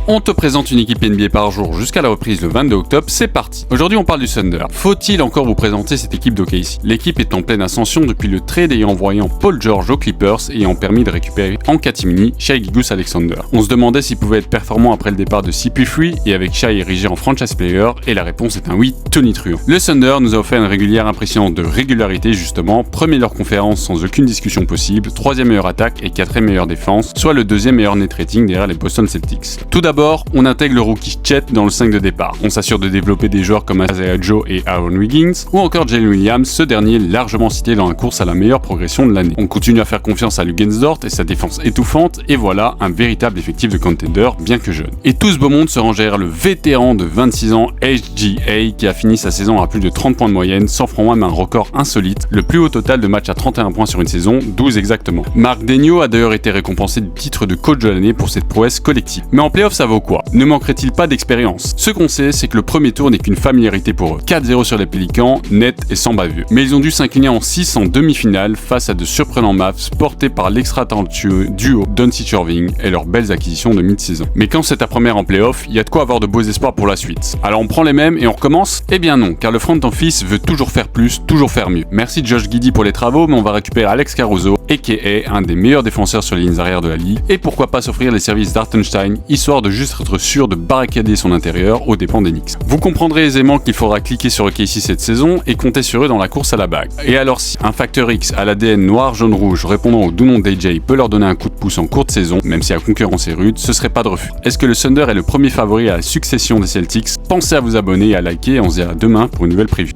On te présente une équipe NBA par jour jusqu'à la reprise le 22 octobre, c'est parti. Aujourd'hui on parle du Thunder. Faut-il encore vous présenter cette équipe d'OKC? L'équipe est en pleine ascension depuis le trade ayant envoyé Paul George aux Clippers et ayant permis de récupérer en catimini Shai Gilgeous-Alexander. On se demandait s'il pouvait être performant après le départ de CP3 et avec Shai érigé en franchise player, et la réponse est un oui tonitruant. Le Thunder nous a offert une régulière impressionnante de régularité justement, premier leur conférence sans aucune discussion possible, troisième meilleure attaque et quatrième meilleure défense, soit le deuxième meilleur net rating derrière les Boston Celtics. Tout d'abord, on intègre le rookie Chet dans le 5 de départ. On s'assure de développer des joueurs comme Isaiah Joe et Aaron Wiggins, ou encore Jalen Williams, ce dernier largement cité dans la course à la meilleure progression de l'année. On continue à faire confiance à Luguensdort et sa défense étouffante, et voilà un véritable effectif de contender, bien que jeune. Et tout ce beau monde se range derrière le vétéran de 26 ans, HGA, qui a fini sa saison à plus de 30 points de moyenne, s'offrant même un record insolite, le plus haut total de matchs à 31 points sur une saison, 12 exactement. Marc Daigneault a d'ailleurs été récompensé du titre de coach de l'année pour cette prouesse collective. Mais en playoff, ça vaut quoi? Ne manquerait-il pas d'expérience? Ce qu'on sait, c'est que le premier tour n'est qu'une familiarité pour eux. 4-0 sur les Pélicans, net et sans bavure. Mais ils ont dû s'incliner en 6 en demi-finale face à de surprenants Mavs portés par l'extra-talentueux duo Doncic-Irving et leurs belles acquisitions de mid-saison. Mais quand c'est ta première en playoff, il y a de quoi avoir de beaux espoirs pour la suite. Alors on prend les mêmes et on recommence? Eh bien non, car le front office veut toujours faire plus, toujours faire mieux. Merci Josh Giddey pour les travaux, mais on va récupérer Alex Caruso, a.k.a. un des meilleurs défenseurs sur les lignes arrière de la ligue, et pourquoi pas s'offrir les services d'Hartenstein, histoire de juste être sûr de barricader son intérieur aux dépens des Knicks. Vous comprendrez aisément qu'il faudra cliquer sur OKC cette saison et compter sur eux dans la course à la bague. Et alors si un facteur X à l'ADN noir, jaune, rouge répondant au doux nom d'AJ peut leur donner un coup de pouce en courte saison, même si la concurrence est rude, ce serait pas de refus. Est-ce que le Thunder est le premier favori à la succession des Celtics? Pensez à vous abonner et à liker, et on se dit à demain pour une nouvelle preview.